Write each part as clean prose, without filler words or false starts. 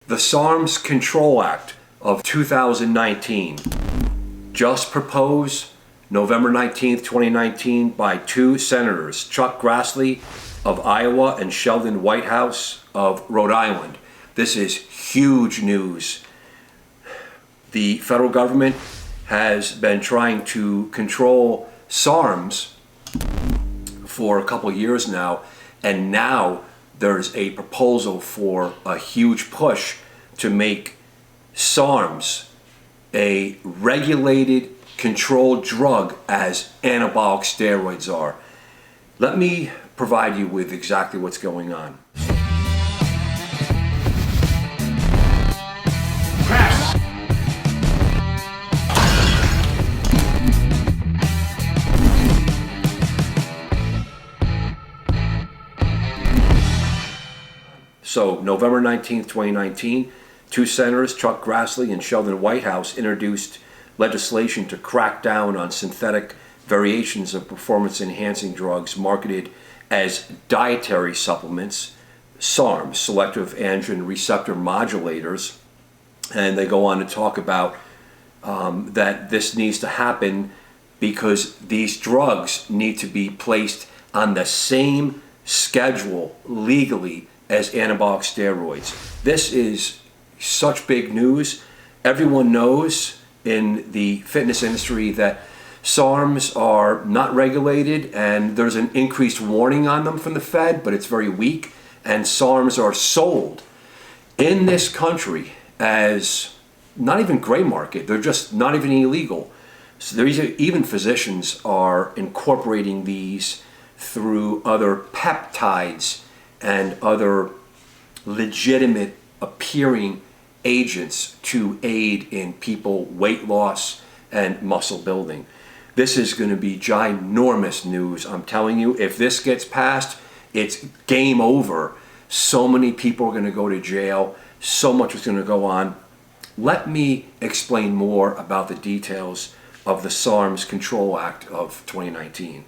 The SARMs Control Act of 2019, just proposed November 19th, 2019 by two senators, Chuck Grassley of Iowa and Sheldon Whitehouse of Rhode Island. This is huge news. The federal government has been trying to control SARMs for a couple of years now, and now there's a proposal for a huge push to make SARMs a regulated, controlled drug as anabolic steroids are. Let me provide you with exactly what's going on. So, November 19th, 2019, two senators, Chuck Grassley and Sheldon Whitehouse, introduced legislation to crack down on synthetic variations of performance-enhancing drugs marketed as dietary supplements, SARMs, selective androgen receptor modulators. And they go on to talk about that this needs to happen because these drugs need to be placed on the same schedule legally as anabolic steroids. This is such big news. Everyone knows in the fitness industry that SARMs are not regulated, and there's an increased warning on them from the Fed, but it's very weak, and SARMs are sold in this country as not even gray market. They're just not even illegal. So there's even physicians are incorporating these through other peptides and other legitimate appearing agents to aid in people weight loss and muscle building. This is going to be ginormous news. I'm telling you, if this gets passed, it's game over. So many people are going to go to jail. So much is going to go on. Let me explain more about the details of the SARMs Control Act of 2019.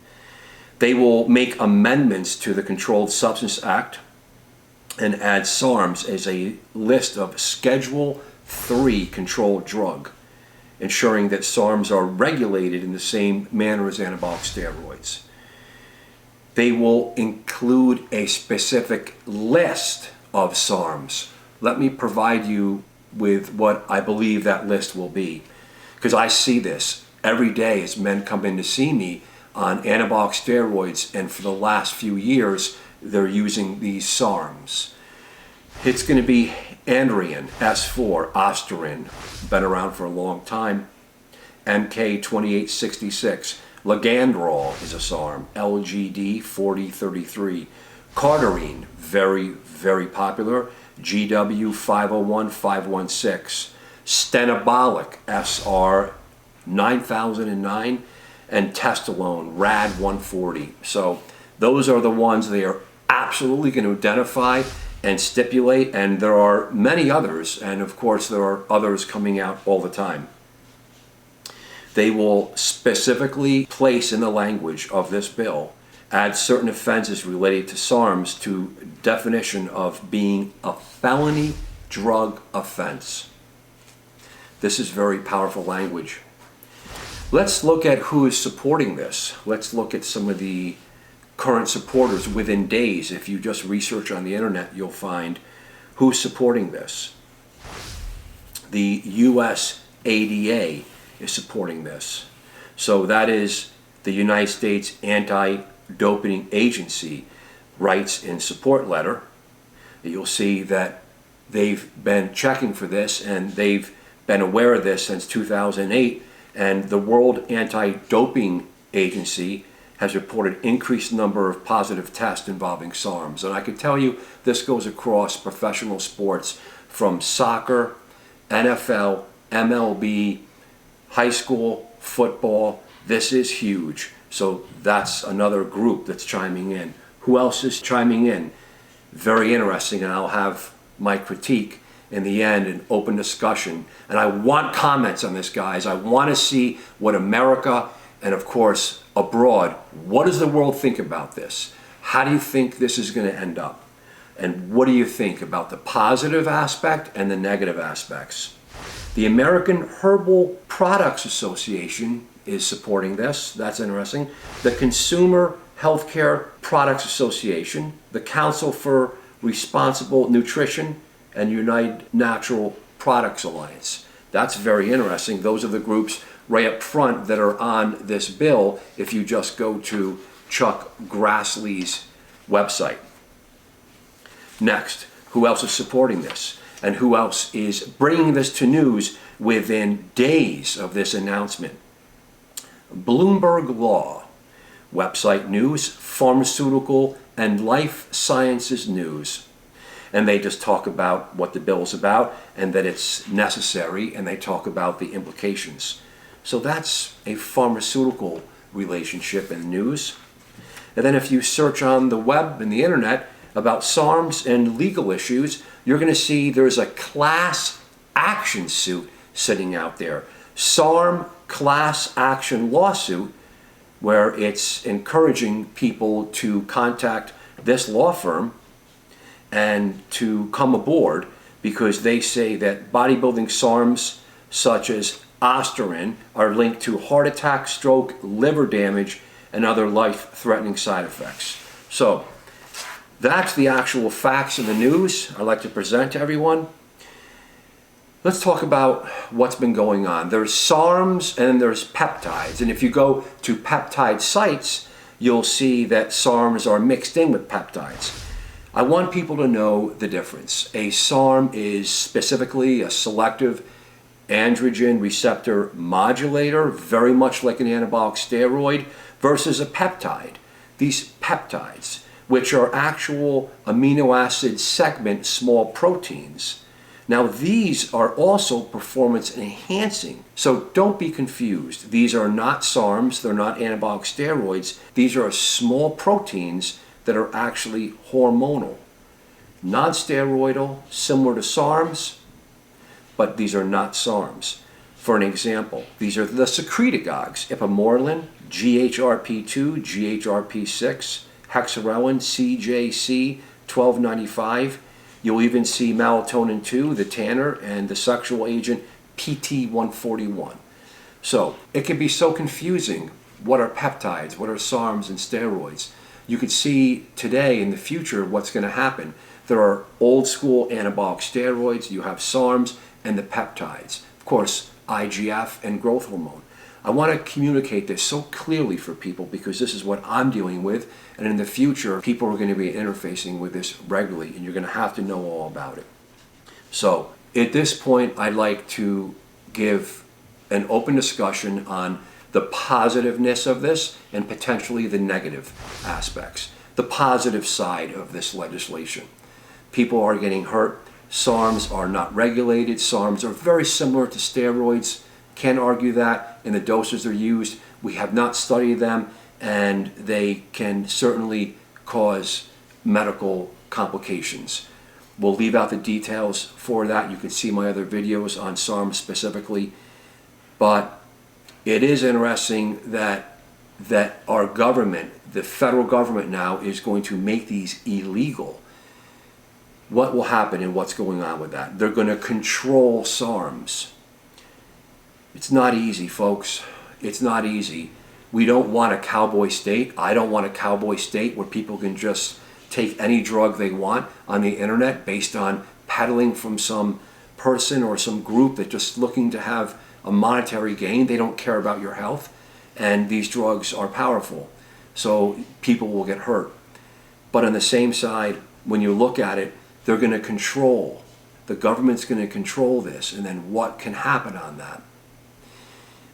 They will make amendments to the Controlled Substance Act and add SARMs as a list of Schedule III controlled drug, ensuring that SARMs are regulated in the same manner as anabolic steroids. They will include a specific list of SARMs. Let me provide you with what I believe that list will be, because I see this every day as men come in to see me on anabolic steroids, and for the last few years they're using these SARMs. It's going to be Andrian, S4, Osterin, been around for a long time, MK2866, Ligandrol is a SARM, LGD 4033, Cardarine, very, very popular, GW 501, 516, Stenabolic, SR 9009, and Testosterone, RAD 140. So those are the ones they are absolutely going to identify and stipulate, and there are many others, and of course there are others coming out all the time. They will specifically place in the language of this bill, add certain offenses related to SARMs to definition of being a felony drug offense. This is very powerful language. Let's look at who is supporting this. Let's look at some of the current supporters within days. If you just research on the internet, you'll find who's supporting this. The USADA is supporting this. So that is the United States Anti-Doping Agency writes in support letter. You'll see that they've been checking for this, and they've been aware of this since 2008, and the World Anti-Doping Agency has reported increased number of positive tests involving SARMs. And I can tell you this goes across professional sports from soccer, NFL, MLB, high school, football. This is huge. So that's another group that's chiming in. Who else is chiming in? Very interesting, and I'll have my critique in the end, an open discussion. And I want comments on this, guys. I want to see what America and, of course, abroad, what does the world think about this? How do you think this is going to end up? And what do you think about the positive aspect and the negative aspects? The American Herbal Products Association is supporting this. That's interesting. The Consumer Healthcare Products Association, the Council for Responsible Nutrition, and United Natural Products Alliance. That's very interesting. Those are the groups right up front that are on this bill if you just go to Chuck Grassley's website. Next, who else is supporting this? And who else is bringing this to news within days of this announcement? Bloomberg Law, website news, pharmaceutical and life sciences news. And they just talk about what the bill is about and that it's necessary, and they talk about the implications. So that's a pharmaceutical relationship in news. And then if you search on the web and the internet about SARMs and legal issues, you're going to see there's a class action suit sitting out there. SARM class action lawsuit, where it's encouraging people to contact this law firm and to come aboard because they say that bodybuilding SARMs such as Testosterone are linked to heart attack, stroke, liver damage, and other life-threatening side effects. So that's the actual facts in the news I'd like to present to everyone. Let's talk about what's been going on. There's SARMs and there's peptides. And if you go to peptide sites, you'll see that SARMs are mixed in with peptides. I want people to know the difference. A SARM is specifically a selective androgen receptor modulator, very much like an anabolic steroid, versus a peptide. These peptides, which are actual amino acid segment small proteins. Now these are also performance enhancing, so don't be confused. These are not SARMs, they're not anabolic steroids. These are small proteins that are actually hormonal, non-steroidal, similar to SARMs, but these are not SARMs. For an example, these are the secretagogues: ipamorelin, GHRP2, GHRP6, hexarelin, CJC, 1295. You'll even see melatonin 2, the tanner, and the sexual agent PT141. So it can be so confusing. What are peptides? What are SARMs and steroids? You could see today in the future what's going to happen. There are old school anabolic steroids, you have SARMs, and the peptides. Of course, IGF and growth hormone. I want to communicate this so clearly for people because this is what I'm dealing with, and in the future people are going to be interfacing with this regularly, and you're going to have to know all about it. So at this point I'd like to give an open discussion on the positiveness of this and potentially the negative aspects. The positive side of this legislation. People are getting hurt. SARMs are not regulated. SARMs are very similar to steroids. Can't argue that in the doses they're used. We have not studied them, and they can certainly cause medical complications. We'll leave out the details for that. You can see my other videos on SARMs specifically. But it is interesting that our government, the federal government now, is going to make these illegal. What will happen and what's going on with that? They're going to control SARMs. It's not easy, folks. It's not easy. We don't want a cowboy state. I don't want a cowboy state where people can just take any drug they want on the internet based on peddling from some person or some group that's just looking to have a monetary gain. They don't care about your health, and these drugs are powerful, so people will get hurt. But on the same side, when you look at it, they're going to control. The government's going to control this, and then what can happen on that?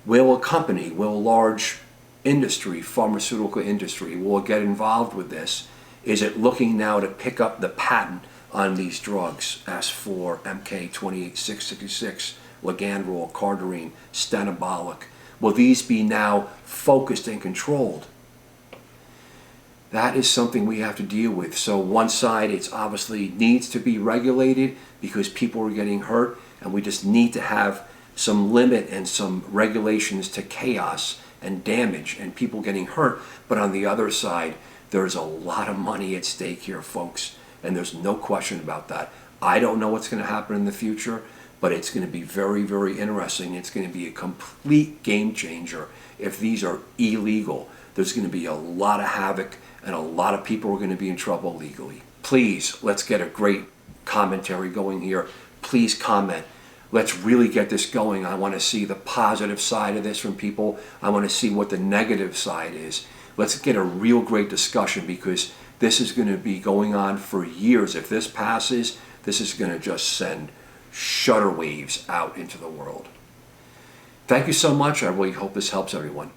Will a company, will a large industry, pharmaceutical industry, will it get involved with this? Is it looking now to pick up the patent on these drugs, as for MK-28666, Ligandrol, Cardarine, Stenabolic? Will these be now focused and controlled? That is something we have to deal with. So one side, it's obviously needs to be regulated because people are getting hurt, and we just need to have some limit and some regulations to chaos and damage and people getting hurt. But on the other side, there's a lot of money at stake here, folks, and there's no question about that. I don't know what's going to happen in the future, but it's going to be very, very interesting. It's going to be a complete game changer if these are illegal. There's going to be a lot of havoc, and a lot of people are going to be in trouble legally. Please, let's get a great commentary going here. Please comment. Let's really get this going. I want to see the positive side of this from people. I want to see what the negative side is. Let's get a real great discussion, because this is going to be going on for years. If this passes, this is going to just send shudder waves out into the world. Thank you so much. I really hope this helps everyone.